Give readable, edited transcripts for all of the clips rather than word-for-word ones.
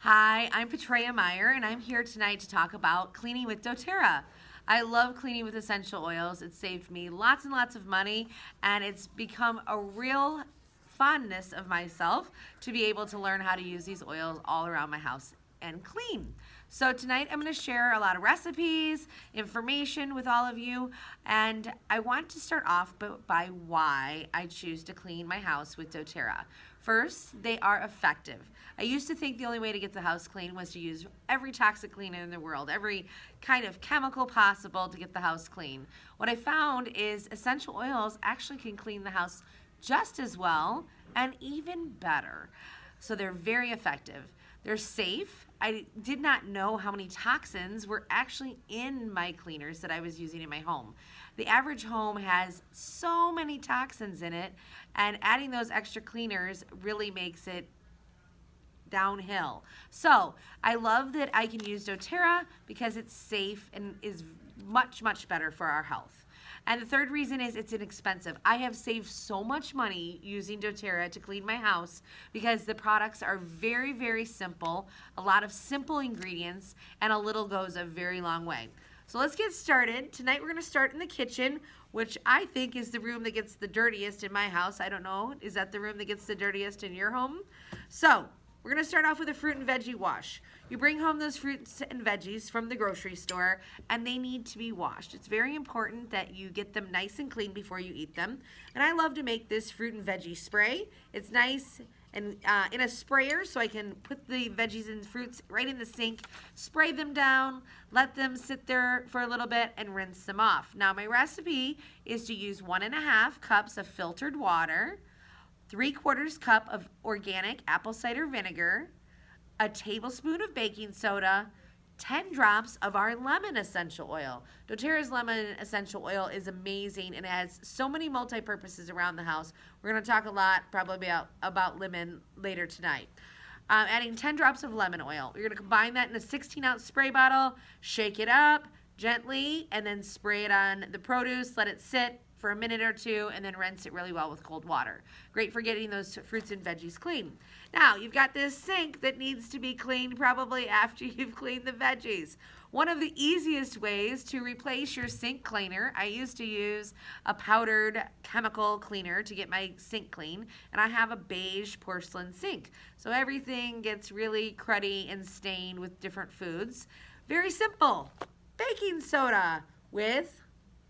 Hi, I'm Petrea Meier, and I'm here tonight to talk about cleaning with doTERRA. I love cleaning with essential oils. It saved me lots and lots of money, and it's become a real fondness of myself to be able to learn how to use these oils all around my house and clean. So tonight I'm going to share a lot of recipes, information with all of you, and I want to start off by why I choose to clean my house with doTERRA. First, they are effective. I used to think the only way to get the house clean was to use every toxic cleaner in the world, every kind of chemical possible to get the house clean. What I found is essential oils actually can clean the house just as well and even better. So they're very effective. They're safe. I did not know how many toxins were actually in my cleaners that I was using in my home. The average home has so many toxins in it, and adding those extra cleaners really makes it downhill. So I love that I can use doTERRA because it's safe and is much, much better for our health. And the third reason is it's inexpensive. I have saved so much money using doTERRA to clean my house because the products are very, very simple, a lot of simple ingredients, and a little goes a very long way. So let's get started. Tonight we're going to start in the kitchen, which I think is the room that gets the dirtiest in my house. I don't know, is that the room that gets the dirtiest in your home? So we're going to start off with a fruit and veggie wash. You bring home those fruits and veggies from the grocery store, and they need to be washed. It's very important that you get them nice and clean before you eat them. And I love to make this fruit and veggie spray. It's nice and in a sprayer, so I can put the veggies and fruits right in the sink, spray them down, let them sit there for a little bit, and rinse them off. Now, my recipe is to use 1½ cups of filtered water, 3/4 cup of organic apple cider vinegar, a tablespoon of baking soda, 10 drops of our lemon essential oil. doTERRA's lemon essential oil is amazing and it has so many multi-purposes around the house. We're going to talk a lot probably about lemon later tonight. Adding 10 drops of lemon oil. You're going to combine that in a 16-ounce spray bottle, shake it up gently, and then spray it on the produce, let it sit for a minute or two, and then rinse it really well with cold water. Great for getting those fruits and veggies clean. Now, you've got this sink that needs to be cleaned probably after you've cleaned the veggies. One of the easiest ways to replace your sink cleaner, I used to use a powdered chemical cleaner to get my sink clean, and I have a beige porcelain sink. So everything gets really cruddy and stained with different foods. Very simple. Baking soda with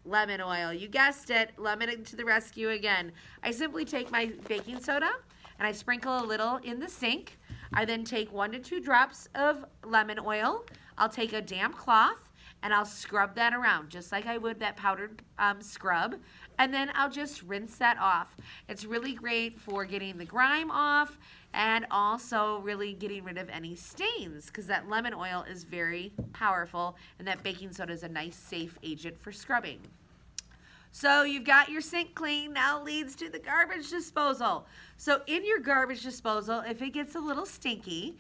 lemon oil. You guessed it, lemon to the rescue again. I simply take my baking soda and I sprinkle a little in the sink. I then take 1 to 2 drops of lemon oil. I'll take a damp cloth and I'll scrub that around just like I would that powdered scrub, and then I'll just rinse that off. It's really great for getting the grime off and also really getting rid of any stains because that lemon oil is very powerful and that baking soda is a nice safe agent for scrubbing. So you've got your sink clean, now leads to the garbage disposal. So in your garbage disposal, if it gets a little stinky,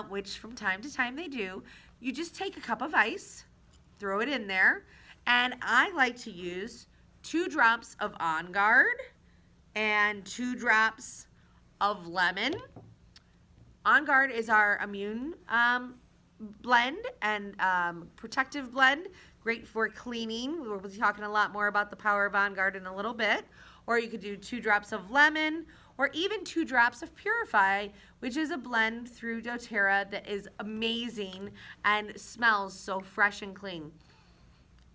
which from time to time they do, you just take a cup of ice, throw it in there, and I like to use 2 drops of On Guard and 2 drops of lemon. On Guard is our immune blend and protective blend. Great for cleaning. We'll be talking a lot more about the power of On Guard in a little bit. Or you could do 2 drops of lemon or even 2 drops of Purify, which is a blend through doTERRA that is amazing and smells so fresh and clean.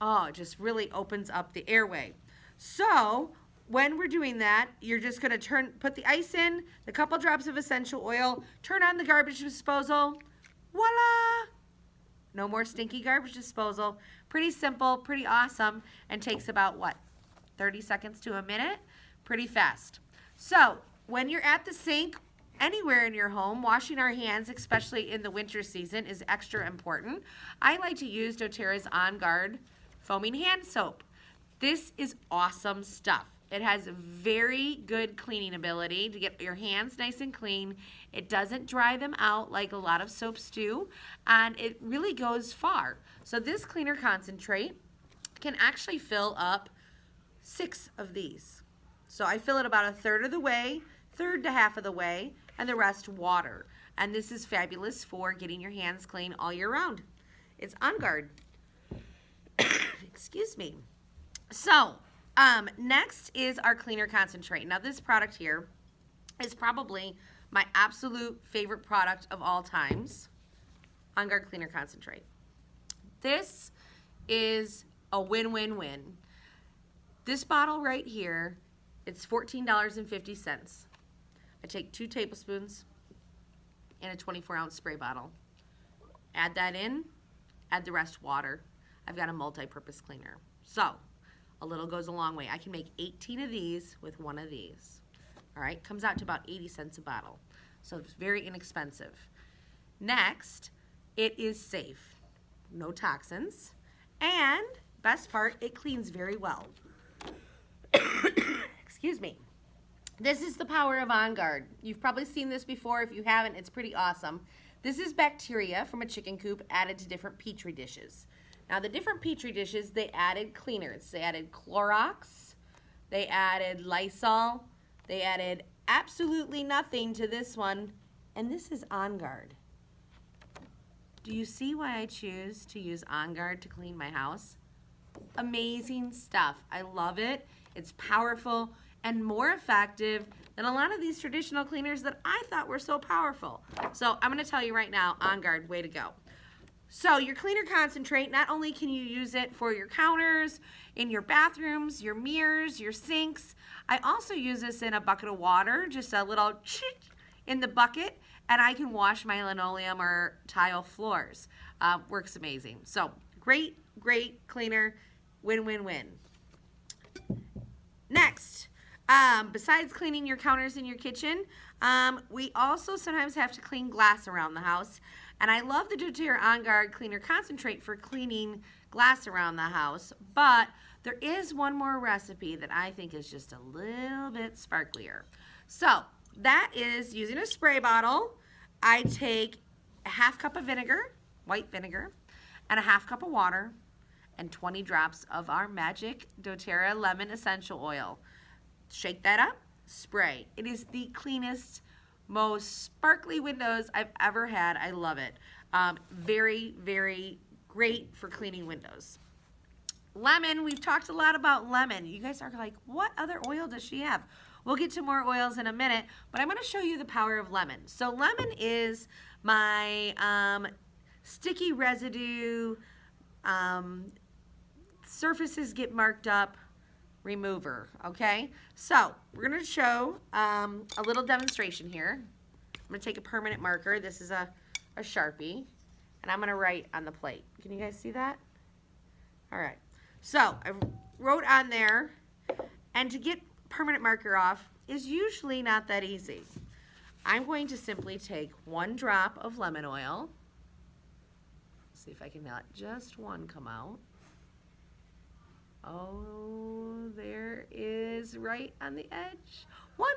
Oh, it just really opens up the airway. So when we're doing that, you're just going to put the ice in, the couple drops of essential oil, turn on the garbage disposal. Voila! No more stinky garbage disposal. Pretty simple, pretty awesome, and takes about, what, 30 seconds to a minute? Pretty fast. So when you're at the sink, anywhere in your home, washing our hands, especially in the winter season, is extra important. I like to use doTERRA's On Guard foaming hand soap. This is awesome stuff. It has very good cleaning ability to get your hands nice and clean. It doesn't dry them out like a lot of soaps do, and it really goes far. So this cleaner concentrate can actually fill up 6 of these. So I fill it about 1/3 of the way, 1/3 to half of the way, and the rest water. And this is fabulous for getting your hands clean all year round. It's On Guard. Excuse me. So, next is our cleaner concentrate. Now this product here is probably my absolute favorite product of all times. On Guard Cleaner Concentrate. This is a win-win-win. This bottle right here, it's $14.50. I take 2 tablespoons in a 24-ounce spray bottle. Add that in, add the rest water. I've got a multi-purpose cleaner. So, a little goes a long way. I can make 18 of these with 1 of these. All right, comes out to about 80 cents a bottle. So it's very inexpensive. Next, it is safe. No toxins. And, best part, it cleans very well. Excuse me. This is the power of On Guard. You've probably seen this before. If you haven't, it's pretty awesome. This is bacteria from a chicken coop added to different Petri dishes. Now, the different Petri dishes, they added cleaners. They added Clorox. They added Lysol. They added absolutely nothing to this one. And this is On Guard. Do you see why I choose to use On Guard to clean my house? Amazing stuff. I love it. It's powerful and more effective than a lot of these traditional cleaners that I thought were so powerful. So I'm going to tell you right now, On Guard, way to go. So your cleaner concentrate, not only can you use it for your counters, in your bathrooms, your mirrors, your sinks, I also use this in a bucket of water, just a little in the bucket, and I can wash my linoleum or tile floors. Works amazing. So great, great cleaner, win-win-win. Next, besides cleaning your counters in your kitchen, we also sometimes have to clean glass around the house. And I love the doTERRA On Guard Cleaner Concentrate for cleaning glass around the house, but there is one more recipe that I think is just a little bit sparklier. So that is using a spray bottle. I take a ½ cup of vinegar, white vinegar, and a ½ cup of water, and 20 drops of our magic doTERRA lemon essential oil. Shake that up, spray. It is the cleanest, most sparkly windows I've ever had. I love it. Very, very great for cleaning windows. Lemon, we've talked a lot about lemon. You guys are like, what other oil does she have? We'll get to more oils in a minute, but I'm going to show you the power of lemon. So lemon is my sticky residue, surfaces get marked up remover, okay? So we're going to show a little demonstration here. I'm going to take a permanent marker. This is a Sharpie, and I'm going to write on the plate. Can you guys see that? All right. So I wrote on there, and to get permanent marker off is usually not that easy. I'm going to simply take 1 drop of lemon oil. See if I can let just one come out. Oh, there is right on the edge. 1.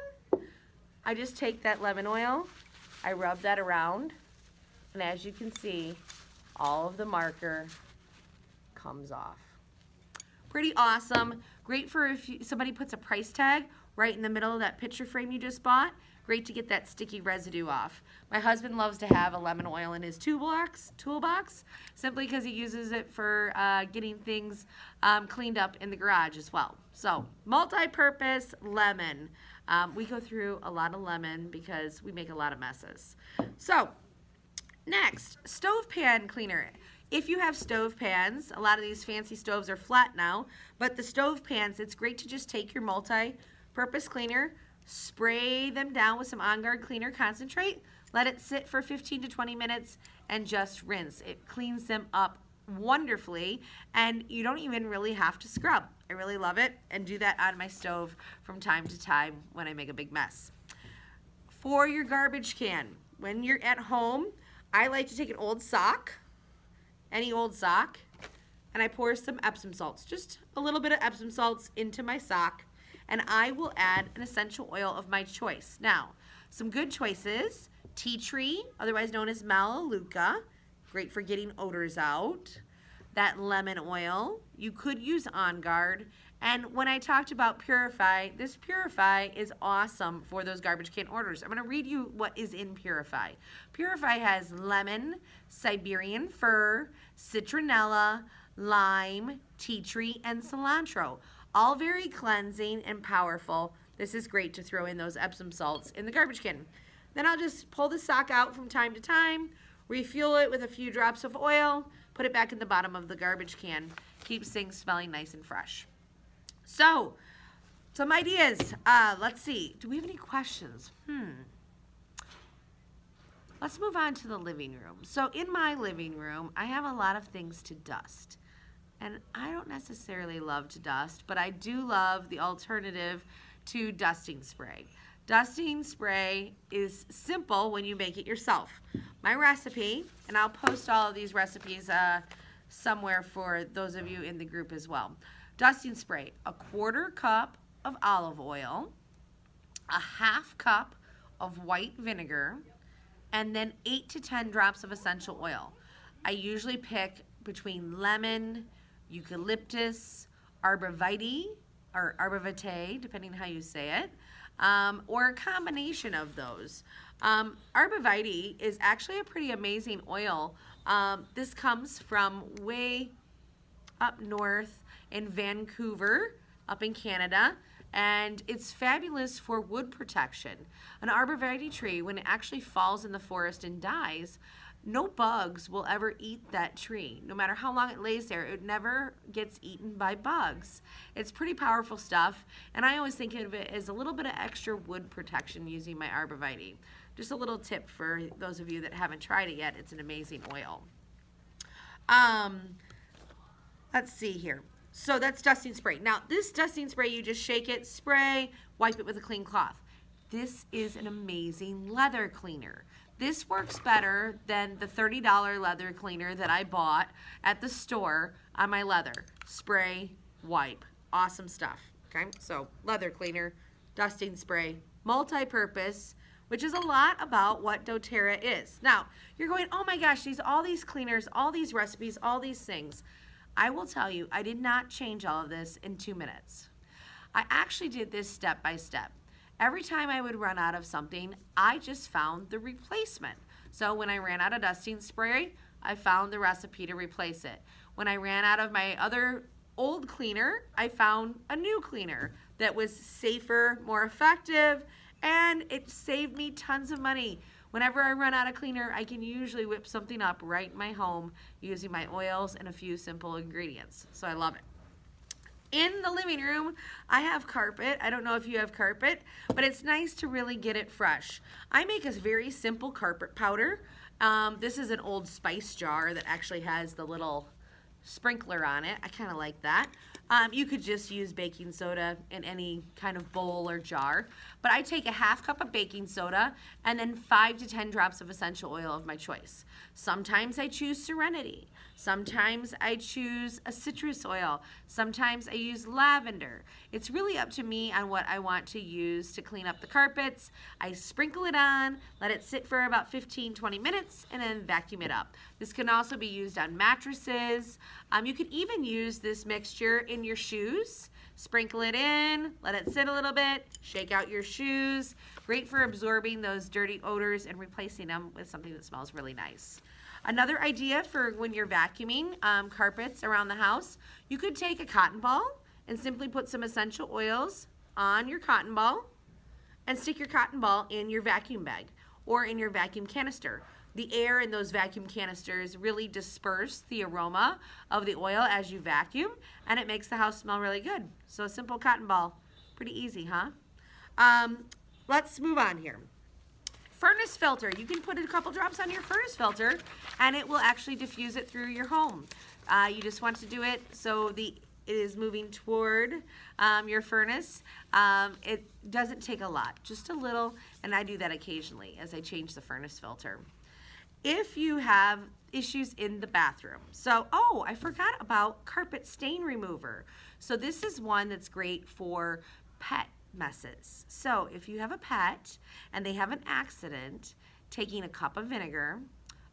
I just take that lemon oil, I rub that around, and as you can see, all of the marker comes off. Pretty awesome. Great for if somebody puts a price tag right in the middle of that picture frame you just bought. Great to get that sticky residue off. My husband loves to have a lemon oil in his toolbox simply because he uses it for getting things cleaned up in the garage as well. So, multi-purpose lemon. We go through a lot of lemon because we make a lot of messes. So, next, stove pan cleaner. If you have stove pans, a lot of these fancy stoves are flat now, but the stove pans, it's great to just take your multi-purpose cleaner, spray them down with some On Guard Cleaner Concentrate, let it sit for 15 to 20 minutes, and just rinse. It cleans them up wonderfully, and you don't even really have to scrub. I really love it, and do that on my stove from time to time when I make a big mess. For your garbage can, when you're at home, I like to take an old sock, any old sock, and I pour some Epsom salts, just a little bit of Epsom salts into my sock, and I will add an essential oil of my choice. Now, some good choices: tea tree, otherwise known as Melaleuca, great for getting odors out. That lemon oil, you could use On Guard, And when I talked about Purify, this Purify is awesome for those garbage can orders. I'm going to read you what is in Purify. Purify has lemon, Siberian fir, citronella, lime, tea tree, and cilantro. All very cleansing and powerful. This is great to throw in those Epsom salts in the garbage can. Then I'll just pull the sock out from time to time, refuel it with a few drops of oil, put it back in the bottom of the garbage can. Keeps things smelling nice and fresh. So, some ideas. Let's see. Do we have any questions? Let's move on to the living room. So in my living room, I have a lot of things to dust. And I don't necessarily love to dust, but I do love the alternative to dusting spray. Dusting spray is simple when you make it yourself. My recipe, and I'll post all of these recipes somewhere for those of you in the group as well. Dusting spray, a 1/4 cup of olive oil, a 1/2 cup of white vinegar, and then 8 to 10 drops of essential oil. I usually pick between lemon, eucalyptus, arborvitae, or arborvitae, depending on how you say it, or a combination of those. Arborvitae is actually a pretty amazing oil. This comes from way up north in Vancouver, up in Canada, and it's fabulous for wood protection. An arborvitae tree, when it actually falls in the forest and dies, no bugs will ever eat that tree. No matter how long it lays there, it never gets eaten by bugs. It's pretty powerful stuff, and I always think of it as a little bit of extra wood protection using my arborvitae. Just a little tip for those of you that haven't tried it yet. It's an amazing oil. Let's see here. So that's dusting spray. Now this dusting spray, you just shake it, spray, wipe it with a clean cloth. This is an amazing leather cleaner. This works better than the $30 leather cleaner that I bought at the store on my leather. Spray, wipe. Awesome stuff. Okay, so leather cleaner, dusting spray, multi-purpose, which is a lot about what doTERRA is. Now, you're going, oh my gosh, all these cleaners, all these recipes, all these things. I will tell you, I did not change all of this in 2 minutes. I actually did this step by step. Every time I would run out of something, I just found the replacement. So when I ran out of dusting spray, I found the recipe to replace it. When I ran out of my other old cleaner, I found a new cleaner that was safer, more effective, and it saved me tons of money. Whenever I run out of cleaner, I can usually whip something up right in my home using my oils and a few simple ingredients. So I love it. In the living room, I have carpet. I don't know if you have carpet, but it's nice to really get it fresh. I make a very simple carpet powder. This is an Old Spice jar that actually has the little sprinkler on it. I kind of like that. You could just use baking soda in any kind of bowl or jar, but I take a 1/2 cup of baking soda and then 5 to 10 drops of essential oil of my choice. Sometimes I choose Serenity. Sometimes I choose a citrus oil. Sometimes I use lavender. It's really up to me on what I want to use to clean up the carpets. I sprinkle it on, let it sit for about 15-20 minutes, and then vacuum it up. This can also be used on mattresses. You can even use this mixture in your shoes. Sprinkle it in, let it sit a little bit, shake out your shoes. Great for absorbing those dirty odors and replacing them with something that smells really nice. Another idea for when you're vacuuming carpets around the house, you could take a cotton ball and simply put some essential oils on your cotton ball and stick your cotton ball in your vacuum bag or in your vacuum canister. The air in those vacuum canisters really disperse the aroma of the oil as you vacuum, and it makes the house smell really good. So a simple cotton ball, pretty easy, huh? Let's move on here. Furnace filter. You can put a couple drops on your furnace filter, and it will actually diffuse it through your home. You just want to do it so it is moving toward your furnace. It doesn't take a lot, just a little, and I do that occasionally as I change the furnace filter. If you have issues in the bathroom. So, oh, I forgot about carpet stain remover. So this is one that's great for pet messes. So if you have a pet and they have an accident, taking a cup of vinegar,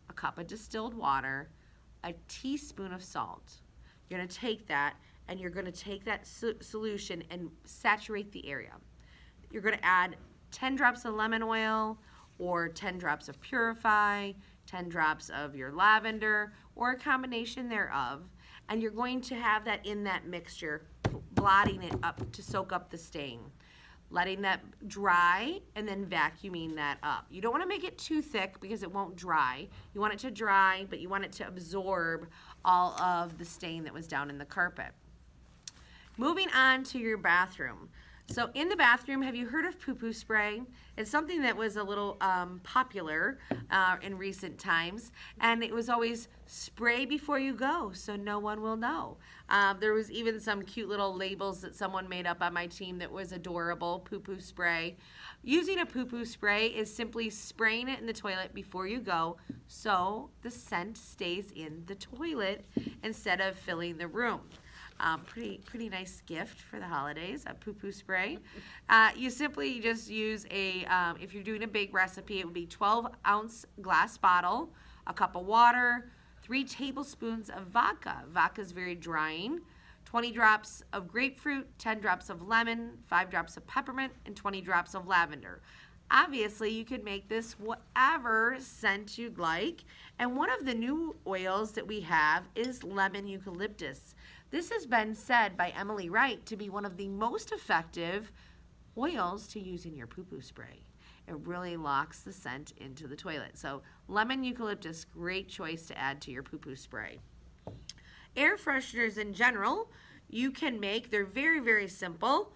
a cup of distilled water, a teaspoon of salt, you're going to take that and you're going to take that solution and saturate the area. You're going to add 10 drops of lemon oil or 10 drops of Purify, 10 drops of your lavender, or a combination thereof, and you're going to have that in that mixture, blotting it up to soak up the stain. Letting that dry and then vacuuming that up. You don't want to make it too thick because it won't dry. You want it to dry, but you want it to absorb all of the stain that was down in the carpet. Moving on to your bathroom. So in the bathroom, have you heard of poo-poo spray? It's something that was a little popular in recent times, and it was always spray before you go so no one will know. There was even some cute little labels that someone made up on my team that was adorable, poo-poo spray. Using a poo-poo spray is simply spraying it in the toilet before you go so the scent stays in the toilet instead of filling the room. Pretty nice gift for the holidays, a poo-poo spray. You simply just use a, if you're doing a big recipe, it would be 12-ounce glass bottle, a cup of water, 3 tablespoons of vodka. Vodka is very drying. 20 drops of grapefruit, 10 drops of lemon, 5 drops of peppermint, and 20 drops of lavender. Obviously, you could make this whatever scent you'd like. And one of the new oils that we have is lemon eucalyptus. This has been said by Emily Wright to be one of the most effective oils to use in your poo-poo spray. It really locks the scent into the toilet. So lemon eucalyptus, great choice to add to your poo-poo spray. Air fresheners in general, you can make, they're very simple.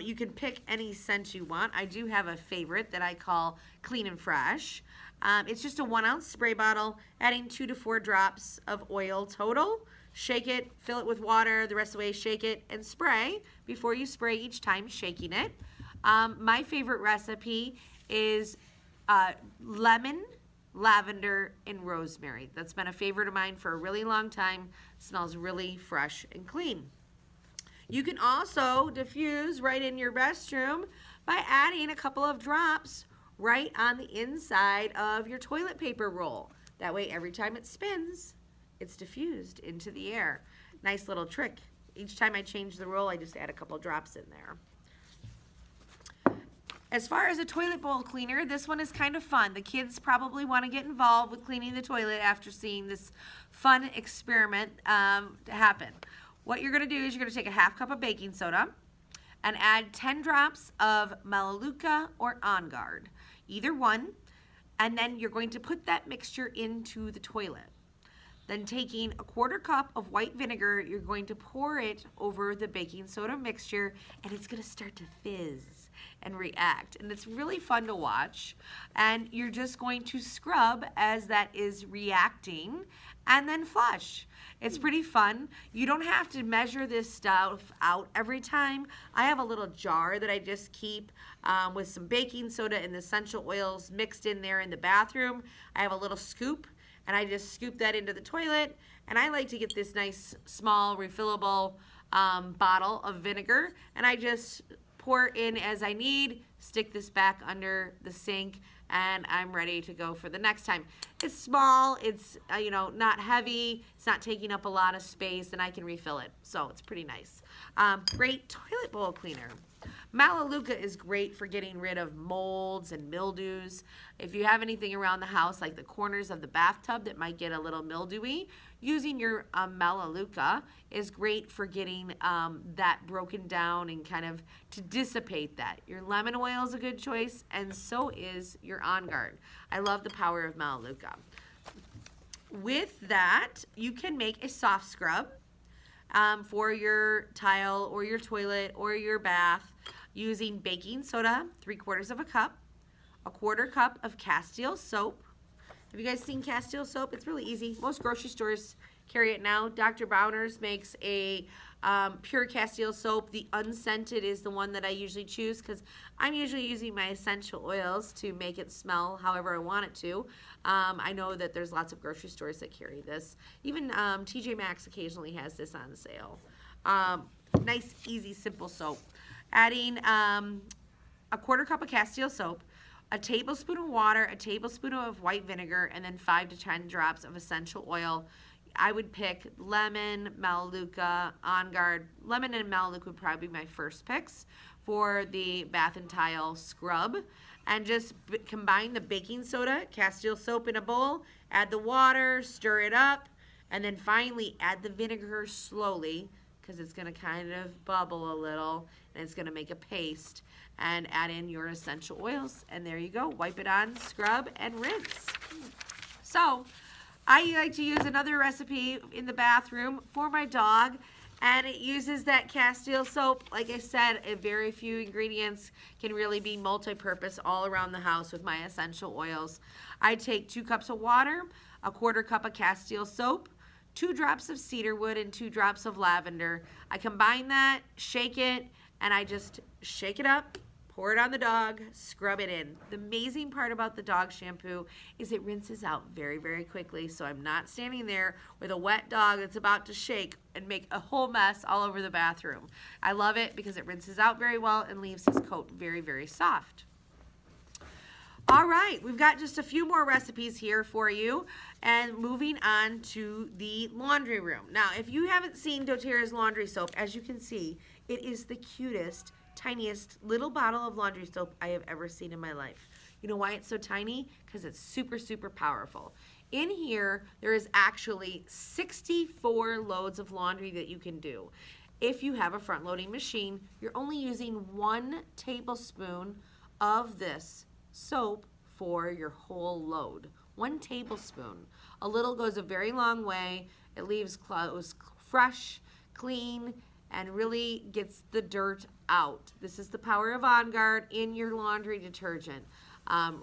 You can pick any scent you want. I do have a favorite that I call Clean and Fresh. It's just a 1-ounce spray bottle, adding 2 to 4 drops of oil total. Shake it, fill it with water, the rest of the way shake it and spray before you spray each time, shaking it. My favorite recipe is lemon, lavender, and rosemary. That's been a favorite of mine for a really long time. Smells really fresh and clean. You can also diffuse right in your restroom by adding a couple of drops right on the inside of your toilet paper roll. That way every time it spins, it's diffused into the air. Nice little trick. Each time I change the roll, I just add a couple drops in there. As far as a toilet bowl cleaner, this one is kind of fun. The kids probably want to get involved with cleaning the toilet after seeing this fun experiment happen. What you're going to do is you're going to take a half cup of baking soda and add 10 drops of Melaleuca or On Guard, either one, and then you're going to put that mixture into the toilet. Then taking a 1/4 cup of white vinegar, you're going to pour it over the baking soda mixture, and it's going to start to fizz and react. And it's really fun to watch. And you're just going to scrub as that is reacting and then flush. It's pretty fun. You don't have to measure this stuff out every time. I have a little jar that I just keep with some baking soda and essential oils mixed in there in the bathroom. I have a little scoop, and I just scoop that into the toilet. And I like to get this nice, small, refillable bottle of vinegar, and I just pour in as I need, stick this back under the sink, and I'm ready to go for the next time. It's small, it's you know, not heavy, it's not taking up a lot of space, and I can refill it. So it's pretty nice. Great toilet bowl cleaner. Melaleuca is great for getting rid of molds and mildews. If you have anything around the house, like the corners of the bathtub that might get a little mildewy, using your Melaleuca is great for getting that broken down and kind of to dissipate that. Your lemon oil is a good choice, and so is your On Guard. I love the power of Melaleuca. With that, you can make a soft scrub for your tile or your toilet or your bath using baking soda, 3/4 cup, a 1/4 cup of Castile soap. Have you guys seen Castile soap? It's really easy. Most grocery stores carry it now. Dr. Bronner's makes a pure Castile soap. The unscented is the one that I usually choose because I'm usually using my essential oils to make it smell however I want it to. I know that there's lots of grocery stores that carry this. Even TJ Maxx occasionally has this on sale. Nice, easy, simple soap. Adding a 1/4 cup of Castile soap, a tablespoon of water, a tablespoon of white vinegar, and then 5 to 10 drops of essential oil. I would pick lemon, Melaleuca, On Guard. Lemon and Melaleuca would probably be my first picks for the Bath and Tile scrub. And just combine the baking soda, Castile soap in a bowl, add the water, stir it up, and then finally add the vinegar slowly, because it's going to kind of bubble a little, and it's going to make a paste. And add in your essential oils, and there you go. Wipe it on, scrub, and rinse. So, I like to use another recipe in the bathroom for my dog, and it uses that Castile soap. Like I said, very few ingredients can really be multi-purpose all around the house with my essential oils. I take 2 cups of water, a 1/4 cup of Castile soap, 2 drops of cedarwood, and 2 drops of lavender. I combine that, shake it, and I just shake it up, pour it on the dog, scrub it in. The amazing part about the dog shampoo is it rinses out very, very quickly, so I'm not standing there with a wet dog that's about to shake and make a whole mess all over the bathroom. I love it because it rinses out very well and leaves his coat very, very soft. All right, we've got just a few more recipes here for you, and moving on to the laundry room. Now, if you haven't seen doTERRA's laundry soap, as you can see, it is the cutest, tiniest little bottle of laundry soap I have ever seen in my life. You know why it's so tiny? Because it's super, super powerful. In here, there is actually 64 loads of laundry that you can do. If you have a front-loading machine, you're only using 1 tablespoon of this soap for your whole load. 1 tablespoon. A little goes a very long way. It leaves clothes fresh, clean, and really gets the dirt out. This is the power of On Guard in your laundry detergent.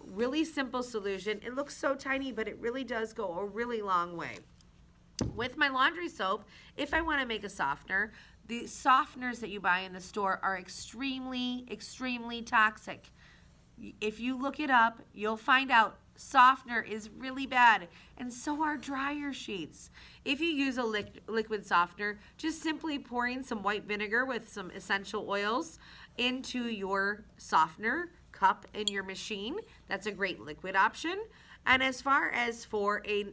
Really simple solution. It looks so tiny, but it really does go a really long way. With my laundry soap, if I want to make a softener, the softeners that you buy in the store are extremely, extremely toxic. If you look it up, you'll find out softener is really bad, and so are dryer sheets. If you use a liquid softener, just simply pouring some white vinegar with some essential oils into your softener cup in your machine, that's a great liquid option. And as far as for a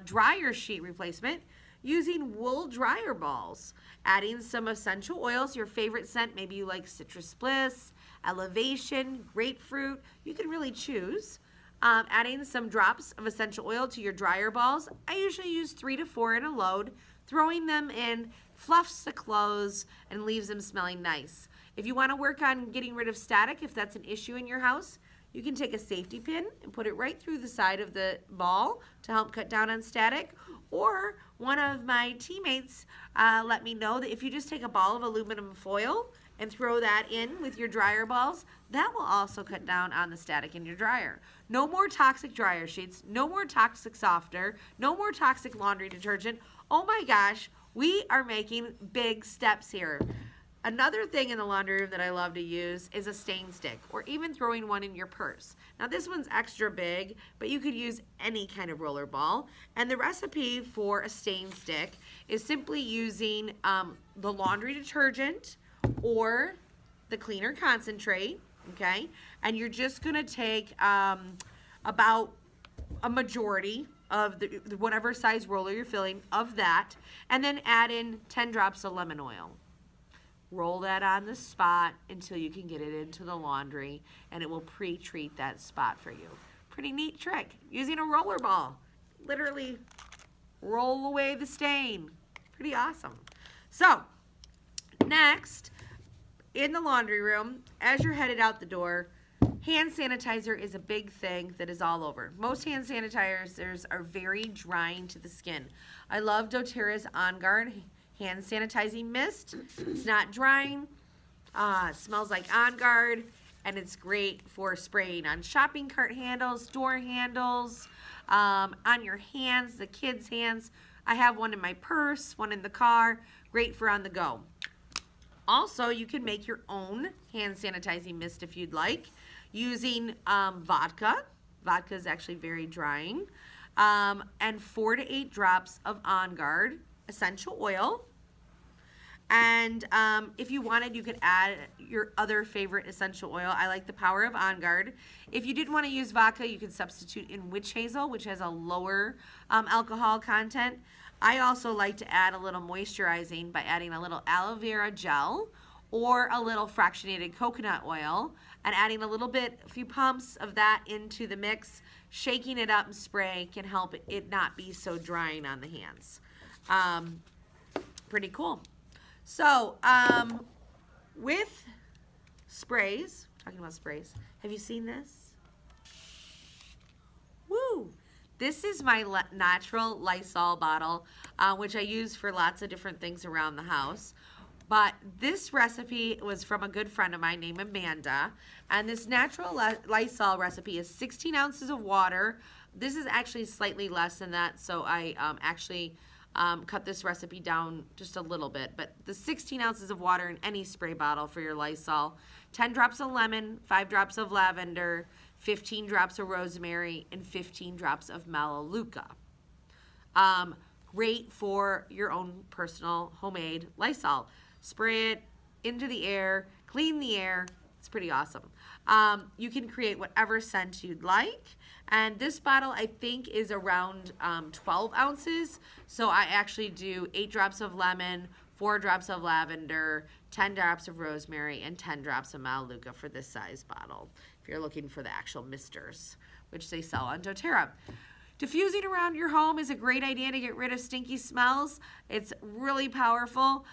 dryer sheet replacement, using wool dryer balls, adding some essential oils, your favorite scent, maybe you like Citrus Bliss, Elevation, Grapefruit, you can really choose. Adding some drops of essential oil to your dryer balls. I usually use 3 to 4 in a load. Throwing them in fluffs the clothes and leaves them smelling nice. If you want to work on getting rid of static, if that's an issue in your house, you can take a safety pin and put it right through the side of the ball to help cut down on static. Or one of my teammates let me know that if you just take a ball of aluminum foil and throw that in with your dryer balls, that will also cut down on the static in your dryer. No more toxic dryer sheets, no more toxic softener, no more toxic laundry detergent. Oh my gosh, we are making big steps here. Another thing in the laundry room that I love to use is a stain stick, or even throwing one in your purse. Now this one's extra big, but you could use any kind of roller ball. And the recipe for a stain stick is simply using the laundry detergent or the cleaner concentrate, okay? And you're just gonna take about a majority of the whatever size roller you're filling of that, and then add in 10 drops of lemon oil. Roll that on the spot until you can get it into the laundry, and it will pre-treat that spot for you. Pretty neat trick. Using a roller ball. Literally roll away the stain. Pretty awesome. So, next, in the laundry room, as you're headed out the door, hand sanitizer is a big thing that is all over. Most hand sanitizers are very drying to the skin. I love doTERRA's On Guard hand sanitizing mist. It's not drying, it smells like On Guard, and it's great for spraying on shopping cart handles, door handles, on your hands, the kids' hands. I have one in my purse, one in the car, great for on the go. Also, you can make your own hand sanitizing mist if you'd like, using vodka. Vodka is actually very drying, and 4 to 8 drops of On Guard essential oil, And if you wanted, you could add your other favorite essential oil. I like the Power of On Guard. If you didn't want to use vodka, you could substitute in witch hazel, which has a lower alcohol content. I also like to add a little moisturizing by adding a little aloe vera gel or a little fractionated coconut oil and adding a few pumps of that into the mix. Shaking it up and spray can help it not be so drying on the hands. Pretty cool. So, with sprays, talking about sprays, have you seen this? Woo! This is my natural Lysol bottle, which I use for lots of different things around the house. But this recipe was from a good friend of mine named Amanda. And this natural Lysol recipe is 16 ounces of water. This is actually slightly less than that, so I actually cut this recipe down just a little bit. But the 16 ounces of water in any spray bottle for your Lysol, 10 drops of lemon, 5 drops of lavender, 15 drops of rosemary, and 15 drops of melaleuca. Great for your own personal homemade Lysol. Spray it into the air, clean the air. It's pretty awesome. You can create whatever scent you'd like. And this bottle, I think, is around 12 ounces. So I actually do 8 drops of lemon, 4 drops of lavender, 10 drops of rosemary, and 10 drops of melaleuca for this size bottle, if you're looking for the actual misters, which they sell on doTERRA. Diffusing around your home is a great idea to get rid of stinky smells. It's really powerful.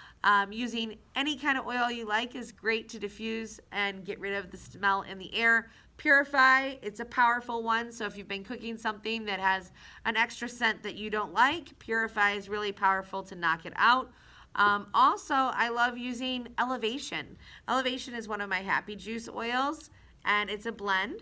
Using any kind of oil you like is great to diffuse and get rid of the smell in the air. Purify, it's a powerful one, so if you've been cooking something that has an extra scent that you don't like, Purify is really powerful to knock it out. Also, I love using Elevation. Elevation is one of my Happy Juice oils, and it's a blend.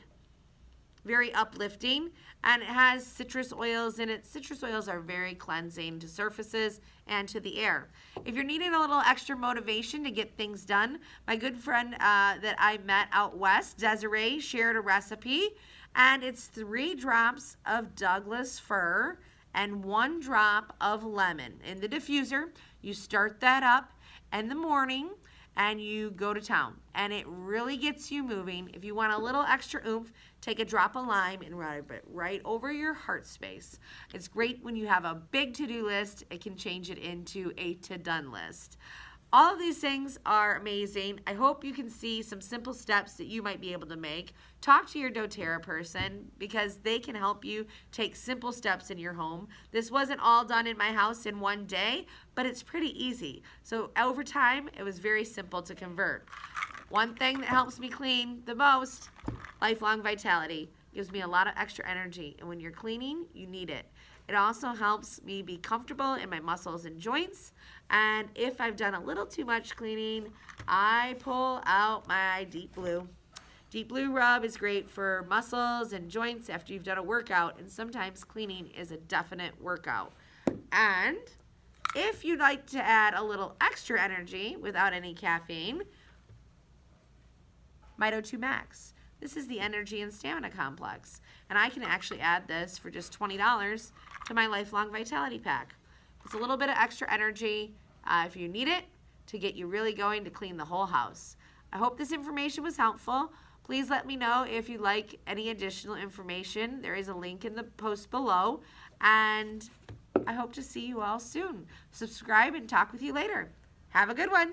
Very uplifting, and it has citrus oils in it. Citrus oils are very cleansing to surfaces and to the air. If you're needing a little extra motivation to get things done, my good friend that I met out west, Desiree, shared a recipe, and it's 3 drops of Douglas fir and 1 drop of lemon in the diffuser. You start that up in the morning and you go to town, and it really gets you moving. If you want a little extra oomph, take a drop of lime and rub it right over your heart space. It's great when you have a big to-do list. It can change it into a to-done list. All of these things are amazing. I hope you can see some simple steps that you might be able to make. Talk to your doTERRA person because they can help you take simple steps in your home. This wasn't all done in my house in one day, but it's pretty easy. So over time, it was very simple to convert. One thing that helps me clean the most, Lifelong Vitality. Gives me a lot of extra energy, and when you're cleaning, you need it. It also helps me be comfortable in my muscles and joints, and if I've done a little too much cleaning, I pull out my Deep Blue. Deep Blue rub is great for muscles and joints after you've done a workout, and sometimes cleaning is a definite workout. And if you'd like to add a little extra energy without any caffeine, Mito2 Max. This is the Energy and Stamina Complex, and I can actually add this for just $20 to my Lifelong Vitality Pack. It's a little bit of extra energy if you need it to get you really going to clean the whole house. I hope this information was helpful. Please let me know if you'd like any additional information. There is a link in the post below, and I hope to see you all soon. Subscribe and talk with you later. Have a good one.